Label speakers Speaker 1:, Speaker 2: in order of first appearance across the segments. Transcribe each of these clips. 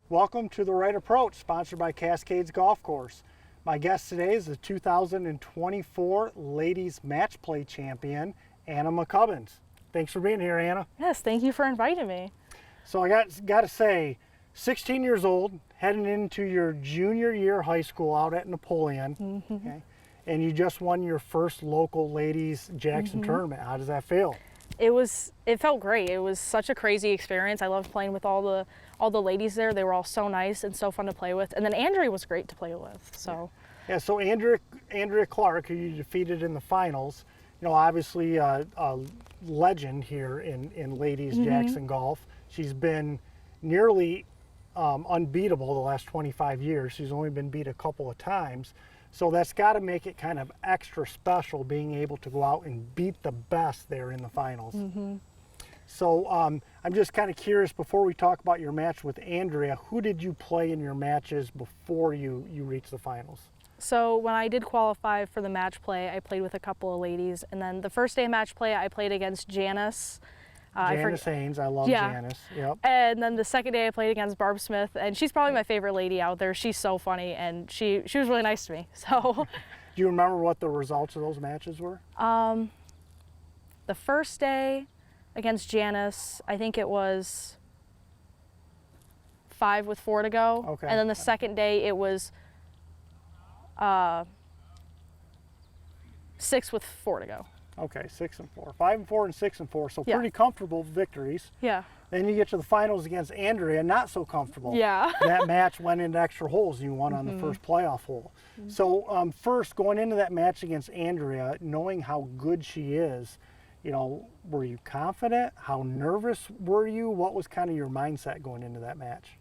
Speaker 1: Welcome to The Right Approach, sponsored by Cascades Golf Course. My guest today is the 2024 Ladies Match Play Champion, Anna McCubbins. Thanks for being here, Anna.
Speaker 2: Yes, thank you for inviting me.
Speaker 1: So I got to say, 16 years old, heading into your junior year of high school out at Napoleon, okay, and you just won your first local ladies Jackson tournament. How does that feel?
Speaker 2: It felt great. It was such a crazy experience. I loved playing with all the ladies there. They were all so nice and so fun to play with. And then Andrea was great to play with. So
Speaker 1: yeah, so Andrea Clark, who you defeated in the finals, you know, obviously a legend here in ladies Jackson golf. She's been nearly unbeatable the last 25 years. She's only been beat a couple of times. So that's got to make it kind of extra special being able to go out and beat the best there in the finals. So I'm just kind of curious, before we talk about your match with Andrea, who did you play in your matches before you reached the finals?
Speaker 2: So when I did qualify for the match play, I played with a couple of ladies. And then the first day of match play, I played against Janice.
Speaker 1: Janice Haynes, I love Janice. Yep.
Speaker 2: And then the second day I played against Barb Smith, and she's probably my favorite lady out there. She's so funny, and she was really nice to me. So,
Speaker 1: do you remember what the results of those matches were?
Speaker 2: The first day against Janice, I think it was 5 with 4 to go.
Speaker 1: Okay.
Speaker 2: And then the second day it was 6 with 4 to go.
Speaker 1: Okay, 6 and 4, 5 and 4, and 6 and 4. So
Speaker 2: Yeah.
Speaker 1: pretty comfortable victories.
Speaker 2: Yeah.
Speaker 1: Then you get to the finals against Andrea, not so comfortable.
Speaker 2: Yeah.
Speaker 1: That match went into extra holes, and you won on the first playoff hole. So first, going into that match against Andrea, knowing how good she is, you know, were you confident? How nervous were you? What was kind of your mindset going into that match?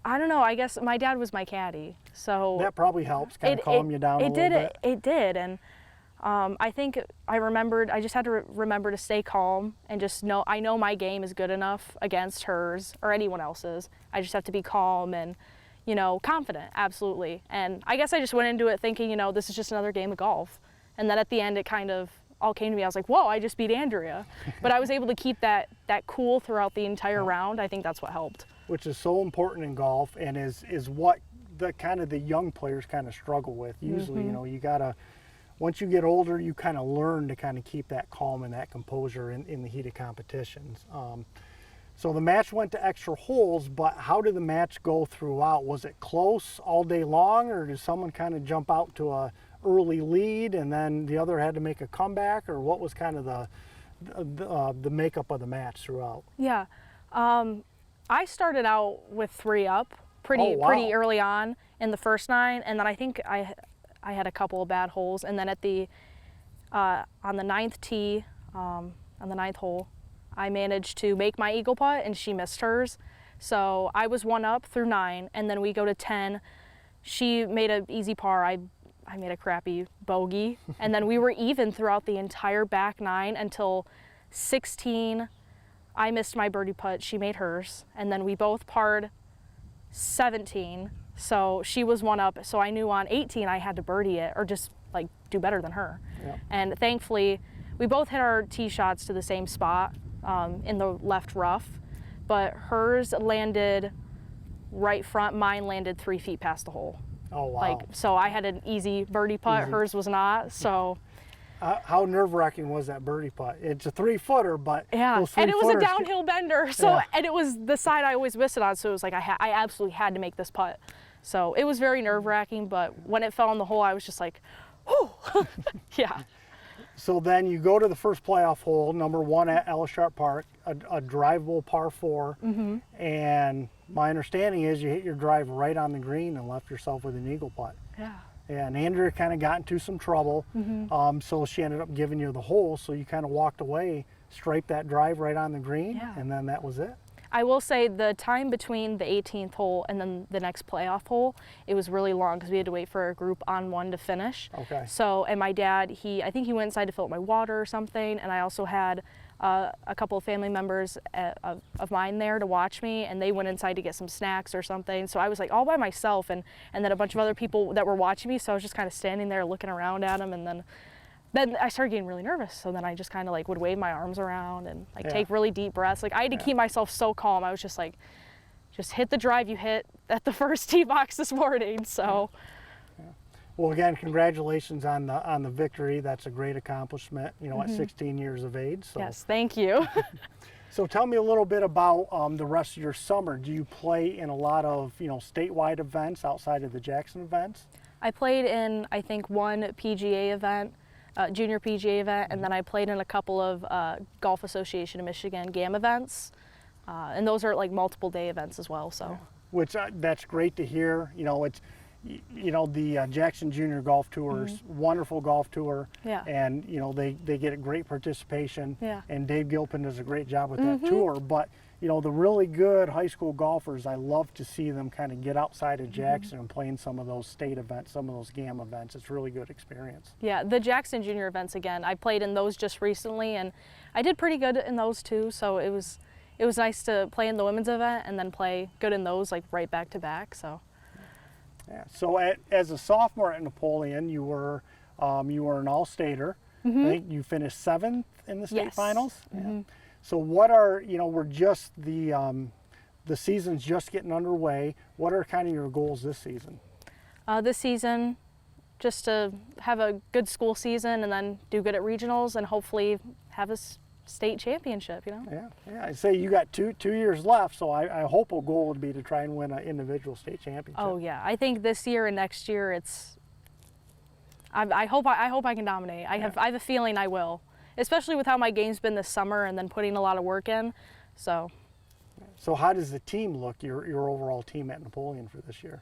Speaker 2: I don't know. I guess my dad was my caddy, so
Speaker 1: That probably helps, kind of calm you down a little bit.
Speaker 2: It did, and I think I just had to remember to stay calm and just know, I know my game is good enough against hers or anyone else's. I just have to be calm and, you know, confident, absolutely. And I guess I just went into it thinking, you know, this is just another game of golf. And then at the end, it kind of all came to me. I was like, whoa, I just beat Andrea. But I was able to keep that cool throughout the entire round. I think that's what helped.
Speaker 1: Which is so important in golf, and is what the young players kind of struggle with. Usually, you know, you gotta, once you get older, you kind of learn to kind of keep that calm and that composure in the heat of competitions. So the match went to extra holes, but how did the match go throughout? Was it close all day long, or did someone kind of jump out to a early lead and then the other had to make a comeback, or what was kind of the makeup of the match throughout?
Speaker 2: Yeah. I started out with 3 up pretty early on in the first 9, and then I think I had a couple of bad holes, and then at the on the 9th tee, on the 9th hole, I managed to make my eagle putt and she missed hers. So I was 1 up through 9, and then we go to 10. She made an easy par. I made a crappy bogey, and then we were even throughout the entire back 9 until 16. I missed my birdie putt, she made hers, and then we both parred 17. So she was 1 up, so I knew on 18 I had to birdie it or just like do better than her.
Speaker 1: Yep.
Speaker 2: And thankfully, we both hit our tee shots to the same spot in the left rough, but hers landed right front, mine landed 3 feet past the hole.
Speaker 1: Oh, wow.
Speaker 2: So I had an easy birdie putt, hers was not, so.
Speaker 1: How nerve-wracking was that birdie putt? It's a 3-footer, but
Speaker 2: yeah, and it was a downhill bender. So,
Speaker 1: yeah.
Speaker 2: And it was the side I always missed it on. So it was like I absolutely had to make this putt. So it was very nerve-wracking. But when it fell in the hole, I was just like, whew, yeah.
Speaker 1: So then you go to the first playoff hole, number 1 at Ellis Sharp Park, a drivable par 4, and my understanding is you hit your drive right on the green and left yourself with an eagle putt.
Speaker 2: Yeah.
Speaker 1: And Andrea kind of got into some trouble, so she ended up giving you the hole, so you kind of walked away, striped that drive right on the green, and then that was it.
Speaker 2: I will say the time between the 18th hole and then the next playoff hole, it was really long because we had to wait for a group on 1 to finish.
Speaker 1: Okay.
Speaker 2: So, and my dad, I think he went inside to fill up my water or something, and I also had a couple of family members of mine there to watch me, and they went inside to get some snacks or something. So I was like all by myself, and then a bunch of other people that were watching me, so I was just kind of standing there looking around at them, and then I started getting really nervous. So then I just kind of like would wave my arms around and like take really deep breaths. Like I had to keep myself so calm. I was just like, just hit the drive you hit at the first tee box this morning. So.
Speaker 1: Well, again, congratulations on the victory. That's a great accomplishment, you know, at 16 years of age. So.
Speaker 2: Yes, thank you.
Speaker 1: So tell me a little bit about the rest of your summer. Do you play in a lot of, you know, statewide events outside of the Jackson events?
Speaker 2: I played in, I think, one PGA event, junior PGA event, and then I played in a couple of Golf Association of Michigan GAM events, and those are like multiple day events as well. So,
Speaker 1: which that's great to hear. You know, it's, you know, the Jackson Junior Golf Tour's wonderful golf tour, and you know they get a great participation. And Dave Gilpin does a great job with that tour. But you know, the really good high school golfers, I love to see them kind of get outside of Jackson and play in some of those state events, some of those GAM events. It's a really good experience.
Speaker 2: Yeah, the Jackson Junior events, again, I played in those just recently, and I did pretty good in those too. So it was nice to play in the women's event and then play good in those, like right back to back. So.
Speaker 1: Yeah. So as a sophomore at Napoleon, you were an all-stater. I think you finished 7th in the state finals. Yeah. So what are, you know, we're just the season's just getting underway. What are kind of your goals this season?
Speaker 2: This season, just to have a good school season and then do good at regionals and hopefully have a state championship, you know?
Speaker 1: Yeah. I say you got two years left, so I hope a goal would be to try and win an individual state championship.
Speaker 2: Oh yeah, I think this year and next year I hope I can dominate. I have a feeling I will, especially with how my game's been this summer and then putting a lot of work in. So
Speaker 1: how does the team look, your overall team at Napoleon for this year?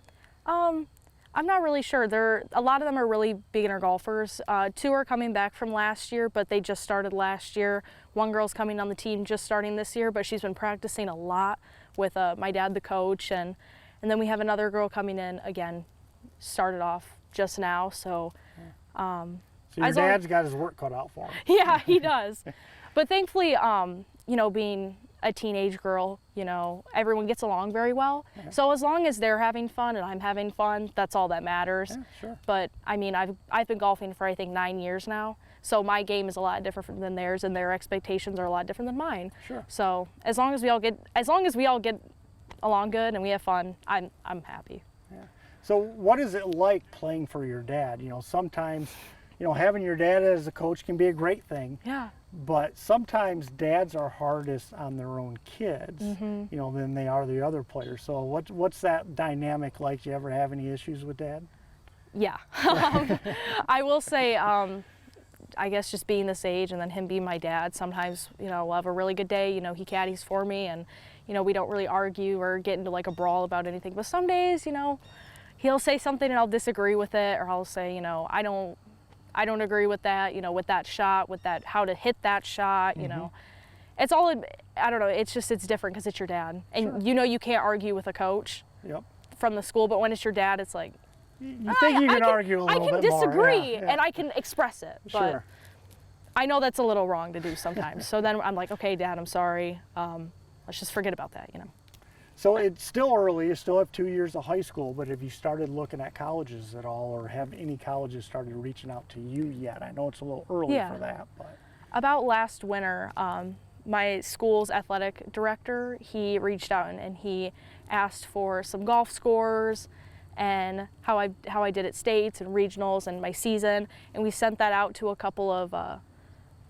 Speaker 2: I'm not really sure. A lot of them are really beginner golfers. 2 are coming back from last year, but they just started last year. One girl's coming on the team just starting this year, but she's been practicing a lot with my dad, the coach, and then we have another girl coming in, again, started off just now. So
Speaker 1: your dad's got his work cut out for him.
Speaker 2: Yeah, he does. But thankfully, you know, being a teenage girl, you know, everyone gets along very well. So as long as they're having fun and I'm having fun, that's all that matters.
Speaker 1: Yeah, sure.
Speaker 2: But I mean, I've been golfing for I think 9 years now. So my game is a lot different than theirs and their expectations are a lot different than mine.
Speaker 1: Sure.
Speaker 2: So as long as we all get along good and we have fun, I'm happy.
Speaker 1: Yeah. So what is it like playing for your dad? You know, sometimes, you know, having your dad as a coach can be a great thing.
Speaker 2: Yeah.
Speaker 1: But sometimes dads are hardest on their own kids, you know, than they are the other players. So what's that dynamic like? Do you ever have any issues with dad?
Speaker 2: Yeah. I will say, I guess just being this age and then him being my dad, sometimes, you know, we'll have a really good day, you know, he caddies for me and, you know, we don't really argue or get into like a brawl about anything. But some days, you know, he'll say something and I'll disagree with it, or I'll say, you know, I don't agree with that, you know, with that shot, with that, how to hit that shot, you know. It's all, I don't know, it's different because it's your dad. And you know you can't argue with a coach from the school, but when it's your dad, it's like,
Speaker 1: you think you can argue a little bit more.
Speaker 2: I can disagree and I can express it, but
Speaker 1: sure.
Speaker 2: I know that's a little wrong to do sometimes. So then I'm like, okay, Dad, I'm sorry. Let's just forget about that, you know.
Speaker 1: So it's still early, you still have 2 years of high school, but have you started looking at colleges at all, or have any colleges started reaching out to you yet? I know it's a little early for that, but.
Speaker 2: About last winter, my school's athletic director, he reached out and he asked for some golf scores and how I did at states and regionals and my season, and we sent that out to a couple of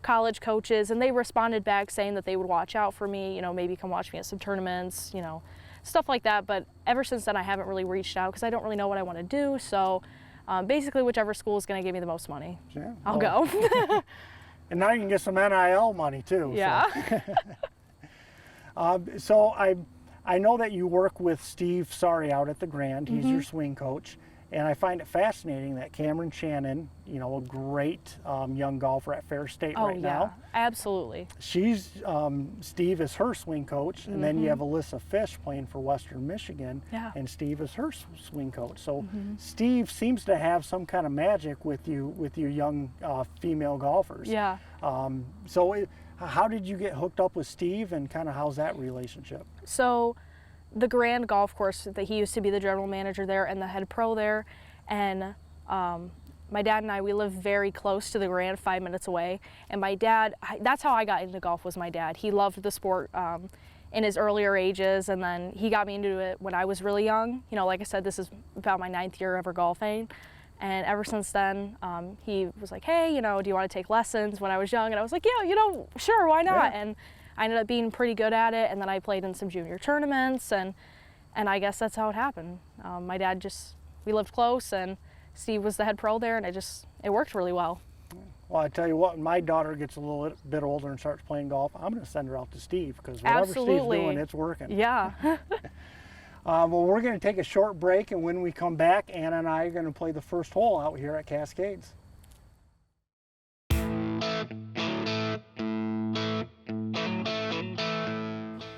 Speaker 2: college coaches, and they responded back saying that they would watch out for me, you know, maybe come watch me at some tournaments, you know, stuff like that. But ever since then I haven't really reached out because I don't really know what I want to do. So basically whichever school is going to give me the most money, I'll go.
Speaker 1: And now you can get some NIL money too.
Speaker 2: Yeah.
Speaker 1: So I know that you work with Steve Sorry out at the Grand. He's your swing coach. And I find it fascinating that Cameron Shannon, you know, a great young golfer at Fair State right now.
Speaker 2: Absolutely.
Speaker 1: She's, Steve is her swing coach, and then you have Alyssa Fish playing for Western Michigan, and Steve is her swing coach. So Steve seems to have some kind of magic with you young female golfers.
Speaker 2: Yeah.
Speaker 1: So how did you get hooked up with Steve, and kind of how's that relationship?
Speaker 2: So the Grand Golf Course, that he used to be the general manager there and the head pro there, and my dad and I, we live very close to the Grand, 5 minutes away, and my dad, that's how I got into golf, was my dad. He loved the sport, in his earlier ages, and then he got me into it when I was really young. You know, like I said, this is about my 9th year ever golfing. And ever since then, he was like, hey, you know, do you want to take lessons when I was young? And I was like, yeah, you know, sure, why not?
Speaker 1: Yeah.
Speaker 2: And I ended up being pretty good at it. And then I played in some junior tournaments, and I guess that's how it happened. My dad we lived close, and Steve was the head pro there, and it worked really well.
Speaker 1: Well, I tell you what, when my daughter gets a little bit older and starts playing golf, I'm going to send her out to Steve, because whatever
Speaker 2: Absolutely.
Speaker 1: Steve's doing, it's working.
Speaker 2: Yeah.
Speaker 1: Well, we're going to take a short break, and when we come back, Anna and I are going to play the first hole out here at Cascades.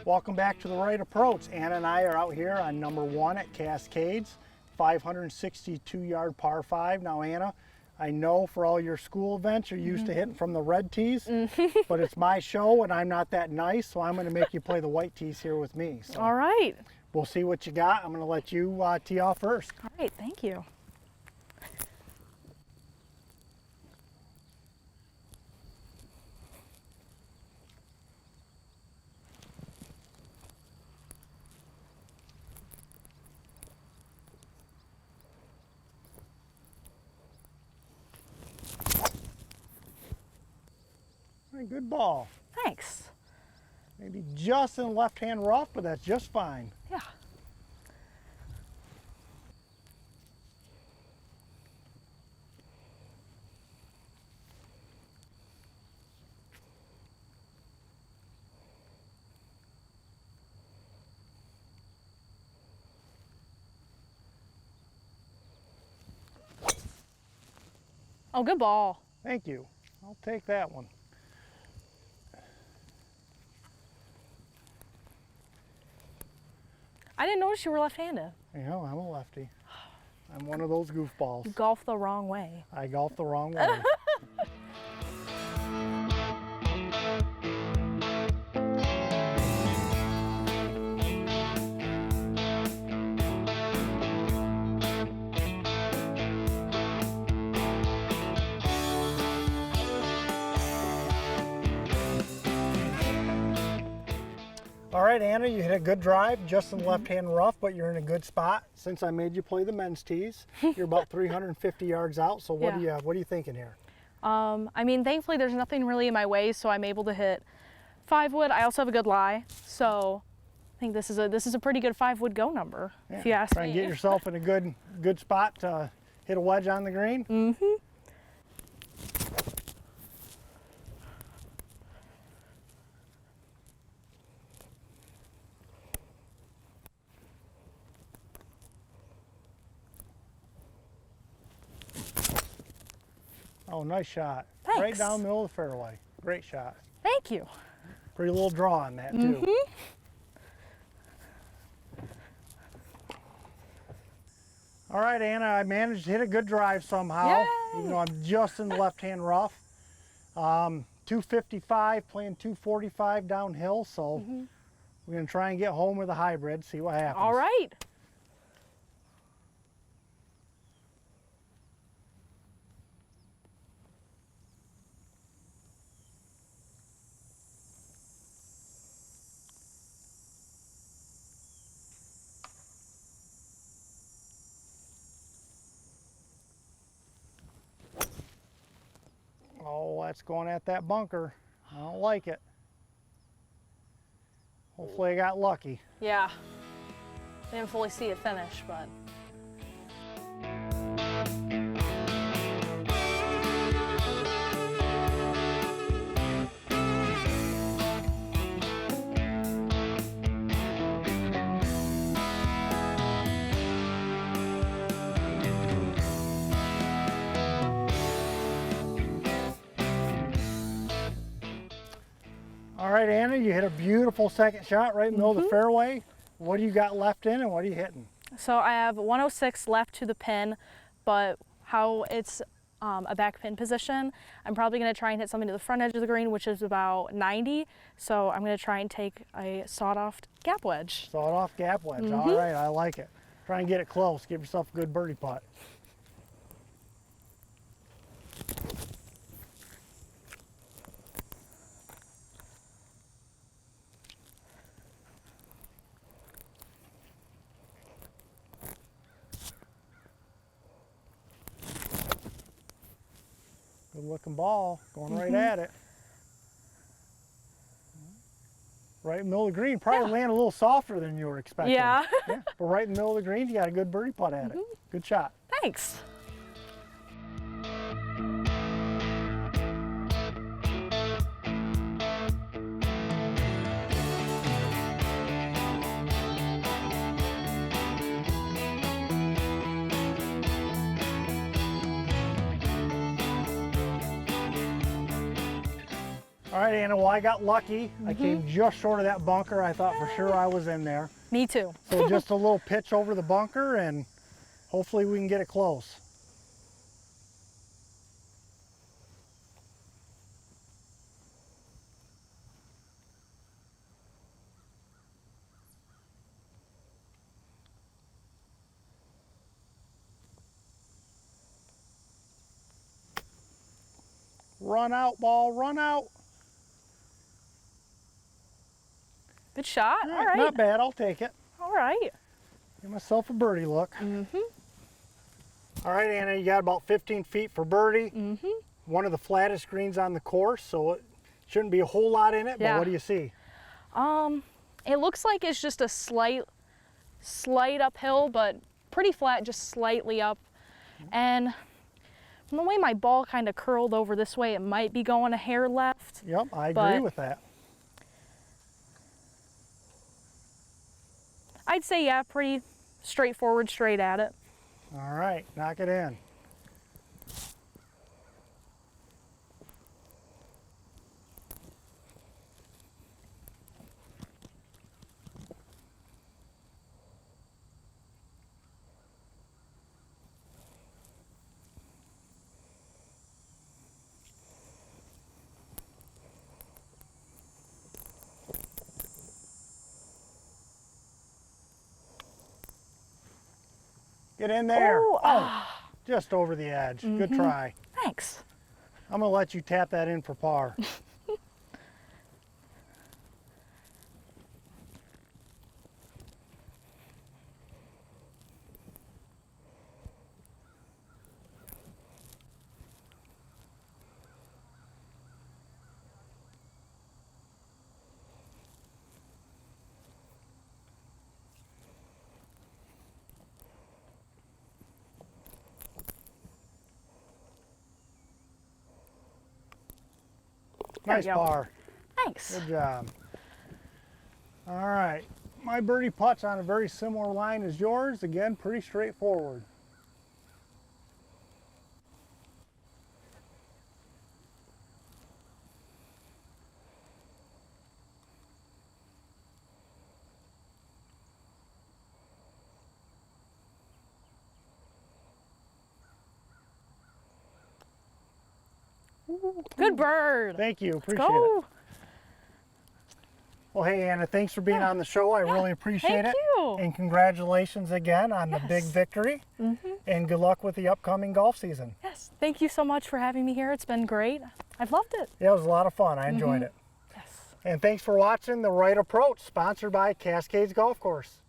Speaker 1: Welcome back to The Right Approach. Anna and I are out here on number 1 at Cascades, 562-yard par 5. Now, Anna, I know for all your school events you're used to hitting from the red tees, but it's my show and I'm not that nice, so I'm going to make you play the white tees here with me. So
Speaker 2: All right.
Speaker 1: we'll see what you got. I'm going to let you tee off first.
Speaker 2: All right, thank you.
Speaker 1: All right, good ball.
Speaker 2: Thanks.
Speaker 1: Maybe just in the left-hand rough, but that's just fine.
Speaker 2: Yeah. Oh, good ball.
Speaker 1: Thank you. I'll take that one.
Speaker 2: I didn't notice you were left-handed.
Speaker 1: You know, I'm a lefty. I'm one of those goofballs.
Speaker 2: You golf the wrong way.
Speaker 1: I golf the wrong way. All right, Anna, you hit a good drive, just in the left-hand rough, but you're in a good spot. Since I made you play the men's tees, you're about 350 yards out. So what are you thinking here?
Speaker 2: I mean, thankfully there's nothing really in my way, so I'm able to hit 5-wood. I also have a good lie, so I think this is a pretty good 5-wood go number, if you ask me.
Speaker 1: Try and get yourself in a good spot to hit a wedge on the green.
Speaker 2: Mm-hmm.
Speaker 1: Oh, nice shot.
Speaker 2: Thanks.
Speaker 1: Right down the middle of the fairway. Great shot.
Speaker 2: Thank you.
Speaker 1: Pretty little draw on that, too.
Speaker 2: Mm-hmm.
Speaker 1: All right, Anna, I managed to hit a good drive somehow,
Speaker 2: Yay!
Speaker 1: even though I'm just in the left-hand rough. 255, playing 245 downhill, so we're going to try and get home with a hybrid, see what happens.
Speaker 2: All right.
Speaker 1: Oh, that's going at that bunker. I don't like it. Hopefully I got lucky.
Speaker 2: Yeah. Didn't fully see it finish, but.
Speaker 1: All right, Anna, you hit a beautiful second shot right in the middle of the fairway. What do you got left in and what are you hitting?
Speaker 2: So I have 106 left to the pin, but how it's a back pin position, I'm probably going to try and hit something to the front edge of the green, which is about 90. So I'm going to try and take a sawed-off gap wedge.
Speaker 1: Sawed-off gap wedge. All right, I like it. Try and get it close. Give yourself a good birdie putt. Good looking ball, going right at it. Right in the middle of the green, probably land a little softer than you were expecting.
Speaker 2: Yeah.
Speaker 1: Yeah, but right in the middle of the green, you got a good birdie putt at it. Good shot.
Speaker 2: Thanks.
Speaker 1: All right, Anna, well, I got lucky. I came just short of that bunker. I thought for sure I was in there.
Speaker 2: Me too.
Speaker 1: So just a little pitch over the bunker, and hopefully we can get it close. Run out, ball, run out.
Speaker 2: Good shot. All right.
Speaker 1: Not bad, I'll take it.
Speaker 2: All right.
Speaker 1: Give myself a birdie look. All right, Anna, you got about 15 feet for birdie. One of the flattest greens on the course, so it shouldn't be a whole lot in it, but what do you see?
Speaker 2: It looks like it's just a slight uphill, but pretty flat, just slightly up. And from the way my ball kind of curled over this way, it might be going a hair left.
Speaker 1: Yep, I agree with that.
Speaker 2: I'd say, yeah, pretty straightforward, straight at it.
Speaker 1: All right, knock it in. Get in there. Oh, just over the edge. Good try.
Speaker 2: Thanks.
Speaker 1: I'm going to let you tap that in for par. Nice par.
Speaker 2: Thanks.
Speaker 1: Good job. All right. My birdie putt's on a very similar line as yours. Again, pretty straightforward.
Speaker 2: Good bird.
Speaker 1: Thank you. Appreciate it. Well, hey, Anna, thanks for being on the show. I really appreciate it.
Speaker 2: Thank you.
Speaker 1: And congratulations again on the big victory. And good luck with the upcoming golf season.
Speaker 2: Yes. Thank you so much for having me here. It's been great. I've loved it.
Speaker 1: Yeah, it was a lot of fun. I enjoyed it.
Speaker 2: Yes.
Speaker 1: And thanks for watching The Right Approach, sponsored by Cascades Golf Course.